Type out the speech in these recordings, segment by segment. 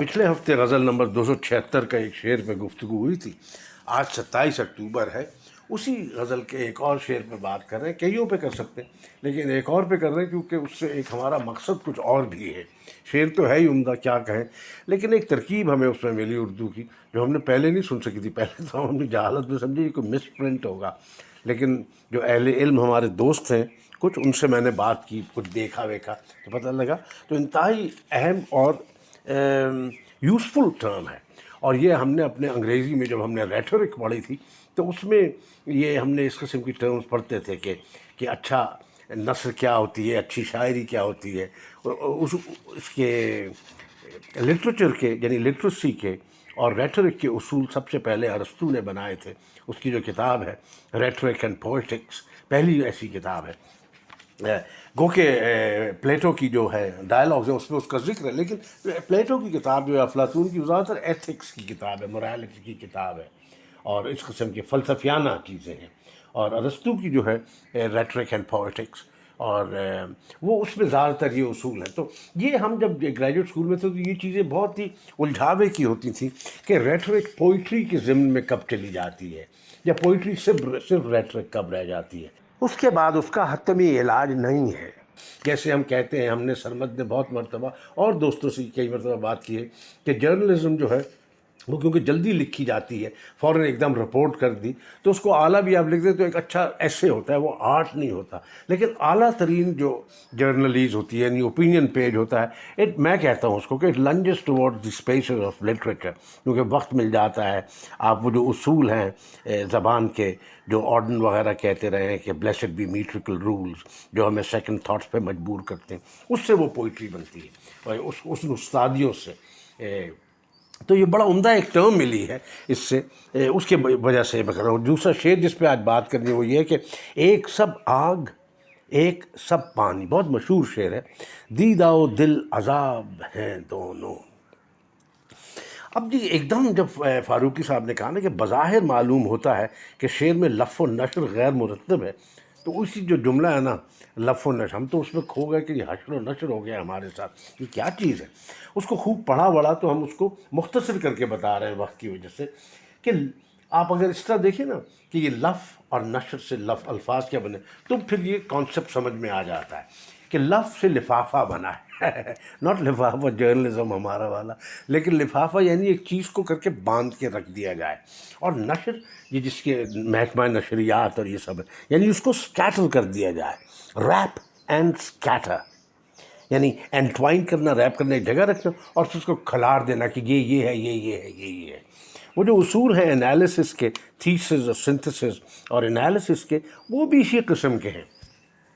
पिछले हफ्ते गज़ल नंबर 276 का एक शेर पे गुफ्तगू हुई थी। आज 27 अक्टूबर है, उसी गज़ल के एक और शेर पे बात कर रहे हैं। कईयों पे कर सकते हैं, लेकिन एक और पे कर रहे हैं क्योंकि उससे एक हमारा मकसद कुछ और भी है। शेर तो है ही उम्दा, क्या कहें, लेकिन एक तरकीब हमें उसमें मिली उर्दू की जो हमने पहले नहीं सुन सकी थी। पहले तो हमने जहालत में समझी कोई मिस प्रिंट होगा, लेकिन जो अहले इल्म हमारे दोस्त हैं कुछ, उनसे मैंने बात की, कुछ देखा वेखा तो पता लगा तो इंतहाई अहम और यूज़फुल टर्म है। और ये हमने अपने अंग्रेज़ी में जब हमने रेटोरिक पढ़ी थी तो उसमें ये हमने इस किस्म की टर्म्स पढ़ते थे कि अच्छा नस्र क्या होती है, अच्छी शायरी क्या होती है। उस इसके लिटरेचर के यानी लिटरेसी के और रेटोरिक के उसूल सबसे पहले अरस्तू ने बनाए थे। उसकी जो किताब है रेटोरिक एंड पोएटिक्स, पहली ऐसी किताब है। गो के प्लेटो की जो है डायलॉग्स है उसमें उसका जिक्र है, लेकिन प्लेटो की किताब जो है अफलातून की ज़्यादातर एथिक्स की किताब है, मोरालिटी की किताब है और इस किस्म की फ़लसफ़ियाना चीज़ें हैं। और अरस्तू की जो है रेटरिक एंड पोएटिक्स, और वो उसमें ज़्यादातर ये उसूल हैं। तो ये हम जब ग्रेजुएट स्कूल में थे तो ये चीज़ें बहुत ही उलझावे की होती थी कि रेटरिक पोइट्री के ज़िम्न में कब चली जाती है या पोइट्री सिर्फ रेटरिक कब रह जाती है। उसके बाद उसका हतमी इलाज नहीं है। जैसे हम कहते हैं, हमने सरमद ने बहुत मरतबा और दोस्तों से कई मरतबा बात की है कि जर्नलिज्म जो है वो क्योंकि जल्दी लिखी जाती है, फ़ौरन एकदम रिपोर्ट कर दी तो उसको आला भी आप लिख दे तो एक अच्छा ऐसे होता है, वो आर्ट नहीं होता। लेकिन आला तरीन जो जर्नलीज होती है यानी ओपिनियन पेज होता है, मैं कहता हूँ उसको कि it lunges toward the spaces of literature, क्योंकि वक्त मिल जाता है। आप वो जो उसूल हैं ज़बान के, जो ऑर्डन वगैरह कहते रहे हैं कि ब्लेसड बी मीट्रिकल रूल्स, जो हमें सेकंड थॉट्स पे मजबूर करते हैं, उससे वो पोइट्री बनती है और उस उस्तादियों से। तो ये बड़ा उम्दा एक टर्म मिली है इससे, उसके वजह से मैं कर रहा हूँ। दूसरा शेर जिस पे आज बात करनी है वो ये है कि एक सब आग एक सब पानी, बहुत मशहूर शेर है। दीदाओ दिल अजाब हैं दोनों। अब जी एकदम जब फारूकी साहब ने कहा ना कि बज़ाहिर मालूम होता है कि शेर में लफ़ व नशर गैर मुरतब है, तो उसी जो जुमला है ना लफ़ व नशर, हम तो उसमें खो गए कि हशर व नशर हो गया हमारे साथ, ये क्या चीज़ है। उसको खूब पढ़ा बड़ा तो हम उसको मुख्तसर करके बता रहे हैं वक्त की वजह से कि आप अगर इस तरह देखें ना कि ये लफ़ और नशर से लफ़ अल्फाज क्या बने, तो फिर ये कॉन्सेप्ट समझ में आ जाता है कि लफ़ से लिफाफा बना है नॉट लिफाफा जर्नलिज्म हमारा वाला, लेकिन लिफाफा यानी एक चीज़ को करके बांध के रख दिया जाए। और नशर ये जिसके महकमा नशरियात और ये सब है, यानी उसको स्कैटर कर दिया जाए। रैप एंड स्कैटर यानी एंटवाइन करना, रैप करना, एक जगह रखना और फिर उसको खलार देना कि ये है, ये है, ये है। वो जो उसूल हैं एनालिसिस के, थीसिस और सिंथेसिस और एनालिसिस के, वो भी इसी किस्म के हैं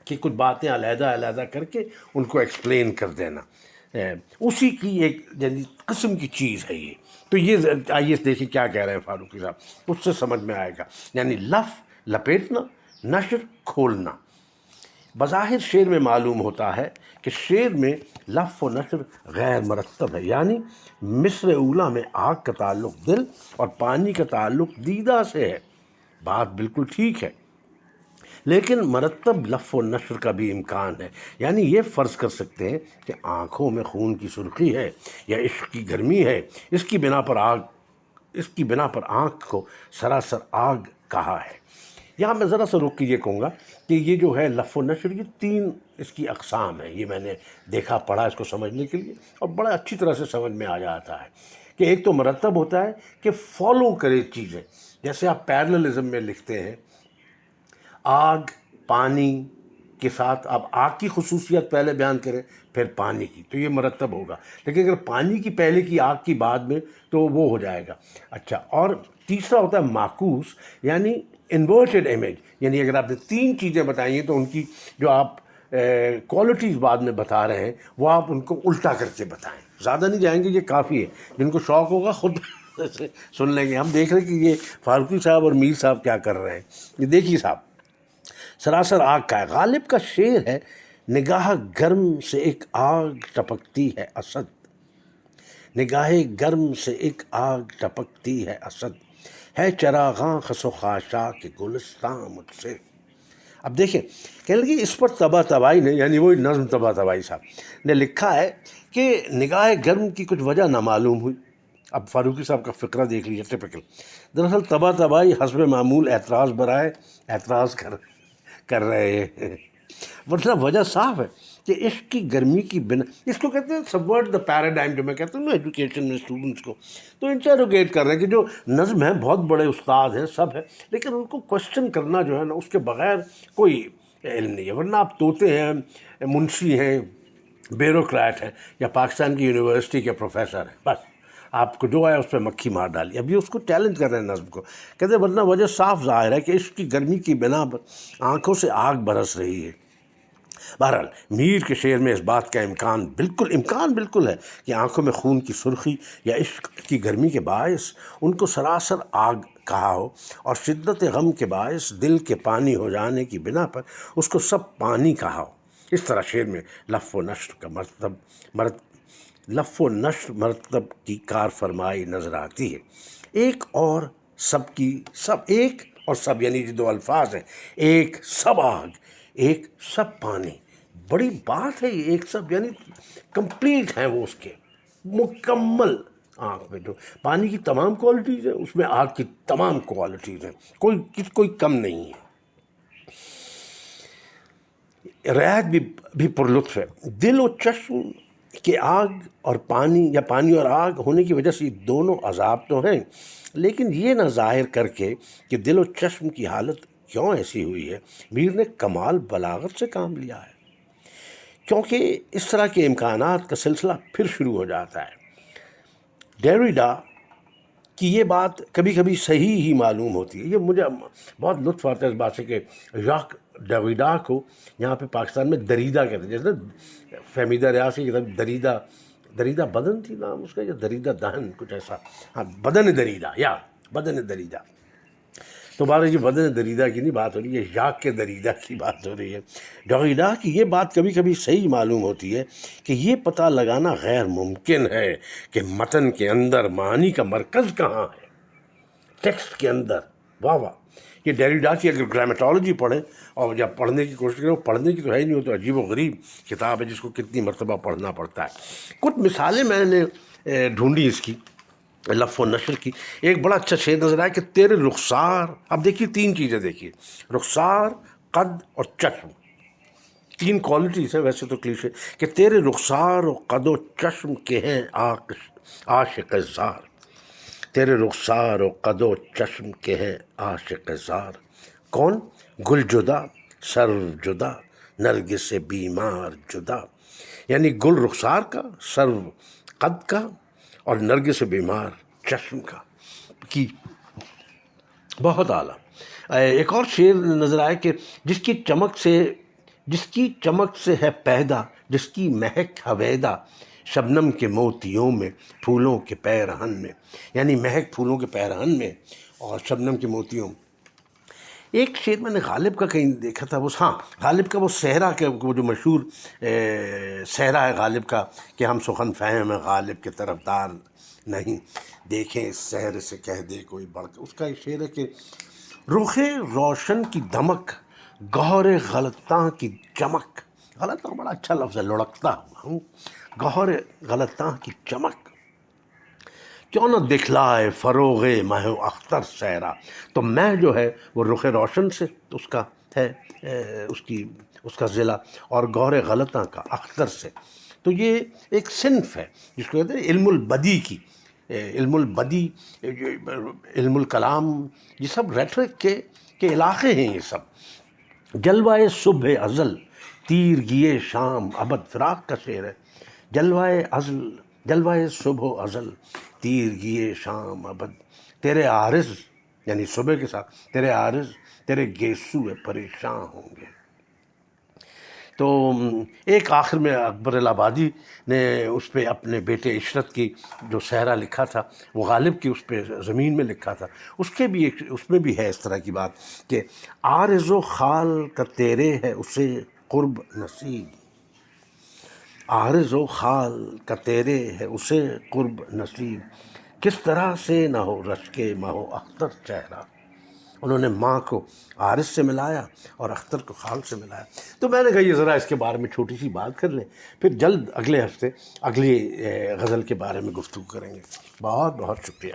कि कुछ बातें अलहदा करके उनको एक्सप्लेन कर देना, उसी की एक यानी किस्म की चीज़ है ये। तो ये आइए देखिए क्या कह रहे हैं फारूकी साहब, उससे समझ में आएगा। यानी लफ़ लपेटना, नशर खोलना। बज़ाहिर शेर में मालूम होता है कि शेर में लफ़ व नशर गैर मरतब है, यानी मिस्र ऊला में आग का ताल्लुक़ दिल और पानी का ताल्लुक़ दीदा से है। बात बिल्कुल ठीक है, लेकिन मरतब लफ़ व नशर का भी इम्कान है। यानी ये फ़र्ज़ कर सकते हैं कि आँखों में खून की सुर्खी है या इश्क की गर्मी है, इसकी बिना पर आँख को सरासर आग कहा है। यहाँ मैं ज़रा सा रुक के ये कहूँगा कि ये जो है लफ़ व नशर, ये 3 इसकी अक़साम है। ये मैंने देखा पढ़ा इसको समझने के लिए और बड़ा अच्छी तरह से समझ में आ जाता है कि एक तो मरतब होता है कि फॉलो करे चीज़ें, जैसे आप पैरेललिज्म में लिखते हैं आग पानी के साथ, आप आग की खुसूसियत पहले बयान करें फिर पानी की, तो ये मरतब होगा। लेकिन अगर पानी की पहले की आग की बाद में तो वो हो जाएगा। अच्छा, और तीसरा होता है माकूस यानी इन्वर्टेड इमेज, यानी अगर आपने 3 चीज़ें बताई हैं तो उनकी जो आप क्वालिटीज़ बाद में बता रहे हैं वो आप उनको उल्टा करके बताएं। ज़्यादा नहीं जाएंगे, ये काफ़ी है। जिनको शौक़ होगा खुद सुन लेंगे। हम देख रहे हैं कि ये फारूकी साहब और मीर साहब क्या कर रहे हैं। ये देखिए साहब, सरासर आग का है। गालिब का शेर है, निगाह गर्म से एक आग टपकती है असद, निगाह गर्म से एक आग टपकती है असद, है चरागां खसो खाशा के गुलिस्तां मुझसे। اب دیکھیں کہنے لگے اس پر طباطبائی نے، یعنی وہی نظم طباطبائی صاحب نے لکھا ہے کہ نگاہ گرم کی کچھ وجہ نہ معلوم ہوئی. اب فاروقی صاحب کا فقرہ دیکھ لیجیے ٹپکل. دراصل طباطبائی حسب معمول اعتراض برائے اعتراض کر رہے ہیں، ورنہ وجہ صاف ہے کہ عشق کی گرمی کی بنا، اس کو کہتے ہیں سبورٹ دا پیراڈائم، جو میں کہتا ہوں نا ایجوکیشن میں اسٹوڈنٹس کو، تو انٹروگیٹ کر رہے ہیں کہ جو نظم ہے بہت بڑے استاد ہیں سب ہے، لیکن ان کو کوشچن کرنا جو ہے نا اس کے بغیر کوئی علم نہیں ہے. ورنہ آپ طوطے ہیں، منشی ہیں، بیوروکریٹ ہیں، یا پاکستان کی یونیورسٹی کے پروفیسر ہیں، بس آپ کو جو ہے اس پہ مکھی مار ڈالی. ابھی اس کو چیلنج کر رہے ہیں نظم کو، کہتے ہیں ورنہ وجہ صاف ظاہر ہے کہ عشق کی گرمی کی بنا پر آنکھوں سے آگ برس رہی ہے. بہرحال میر کے شعر میں اس بات کا امکان بالکل ہے کہ آنکھوں میں خون کی سرخی یا عشق کی گرمی کے باعث ان کو سراسر آگ کہا ہو، اور شدت غم کے باعث دل کے پانی ہو جانے کی بنا پر اس کو سب پانی کہا ہو. اس طرح شعر میں لف و نشر مرتب کی کار فرمائی نظر آتی ہے. ایک اور سب یعنی جو دو الفاظ ہیں، ایک سب آگ، ایک سب پانی، بڑی بات ہے یہ. ایک سب یعنی کمپلیٹ ہیں وہ، اس کے مکمل. آنکھ میں جو پانی کی تمام کوالٹیز ہیں اس میں آگ کی تمام کوالٹیز ہیں، کوئی کم نہیں ہے. رعایت بھی پرلطف ہے. دل و چشم کے آگ اور پانی اور آگ ہونے کی وجہ سے یہ دونوں عذاب تو ہیں، لیکن یہ نہ ظاہر کر کے کہ دل و چشم کی حالت کیوں ایسی ہوئی ہے. میر نے کمال بلاغت سے کام لیا ہے، کیونکہ اس طرح کے امکانات کا سلسلہ پھر شروع ہو جاتا ہے. ڈیریڈا کی یہ بات کبھی کبھی صحیح ہی معلوم ہوتی ہے. یہ مجھے بہت لطف آتا ہے اس بات سے کہ ژاک ڈیریڈا کو یہاں پہ پاکستان میں دریدہ کہتے ہیں، جیسے فہمیدہ ریاض کی کتاب دریدہ بدن تھی نام اس کا، یا دریدہ دہن کچھ ایسا، ہاں بدن دریدہ. تو بارہ یہ بدن دریدہ کی نہیں بات ہو رہی ہے، ژاک کے دریدہ کی بات ہو رہی ہے. ڈیریڈا کی یہ بات کبھی کبھی صحیح معلوم ہوتی ہے کہ یہ پتہ لگانا غیر ممکن ہے کہ متن کے اندر معنی کا مرکز کہاں ہے. ٹیکسٹ کے اندر، واہ واہ. یہ ڈیریڈا کی اگر گرامیٹالوجی پڑھیں اور جب پڑھنے کی کوشش کریں، پڑھنے کی تو ہے ہی نہیں، ہو تو عجیب و غریب کتاب ہے جس کو کتنی مرتبہ پڑھنا پڑتا ہے. کچھ مثالیں میں نے ڈھونڈی اس کی لف و نشر کی. ایک بڑا اچھا شعر نظر آیا کہ تیرے رخسار، اب دیکھیے تین چیزیں دیکھیے، رخسار، قد اور چشم، تین کوالٹیز ہیں ویسے تو کلیشے، کہ تیرے رخسار و قد و چشم کے ہیں عاشق زار. تیرے رخسار و قد و چشم کے ہیں عاشق زار. کون؟ گل جدا، سرو جدا، نرگس سے بیمار جدا. یعنی گل رخسار کا، سرو قد کا، اور نرگس سے بیمار چشم کا کی. بہت اعلیٰ. ایک اور شعر نظر آئے کہ جس کی چمک سے ہے پیدا، جس کی مہک ہویدا، شبنم کے موتیوں میں، پھولوں کے پیرہن میں. یعنی مہک پھولوں کے پیرہن میں اور شبنم کے موتیوں میں. ایک شعر میں نے غالب کا کہیں دیکھا تھا، غالب کا وہ صحرا کے وہ جو مشہور صحرا ہے غالب کا کہ ہم سخن فہم ہیں غالب کے طرفدار نہیں، دیکھیں اس صحرے سے کہہ دے کوئی بڑھ کے. اس کا ایک شعر ہے کہ رخ روشن کی دمک، گہر غلطاں کی چمک. غلطاں بڑا اچھا لفظ ہے، لڑکتا ہوا، گہر غلطاں کی چمک. کیوں نہ دکھلائے فروغ مہ و اختر صحرا. تو میں جو ہے وہ رخ روشن سے اس کا ہے اس کا ضلع، اور گہر غلطاں کا اختر سے. تو یہ ایک صنف ہے جس کو کہتے ہیں علم البدی کی. علم البدی، علم الکلام، یہ سب ریٹرک کے علاقے ہیں یہ سب. جلوائے صبح ازل، تیر گیے شام ابد. فراق کا شعر ہے. جلوائے صبح ازل، تیر گیے شام ابد. تیرے عارض یعنی صبح کے ساتھ، تیرے عارض تیرے گیسو پریشان ہوں گے. تو ایک آخر میں اکبر الہٰبادی نے اس پہ اپنے بیٹے عشرت کی جو صحرا لکھا تھا، وہ غالب کی اس پہ زمین میں لکھا تھا، اس میں بھی ہے اس طرح کی بات کہ عارض و خال کا تیرے ہے اسے قرب نصیب. عارض و خال کا تیرے ہے اسے قرب نصیب، کس طرح سے نہ ہو رشک مہ و اختر چہرہ. انہوں نے ماں کو عارض سے ملایا اور اختر کو خال سے ملایا. تو میں نے کہا یہ ذرا اس کے بارے میں چھوٹی سی بات کر لیں، پھر جلد اگلے ہفتے اگلی غزل کے بارے میں گفتگو کریں گے. بہت بہت شکریہ.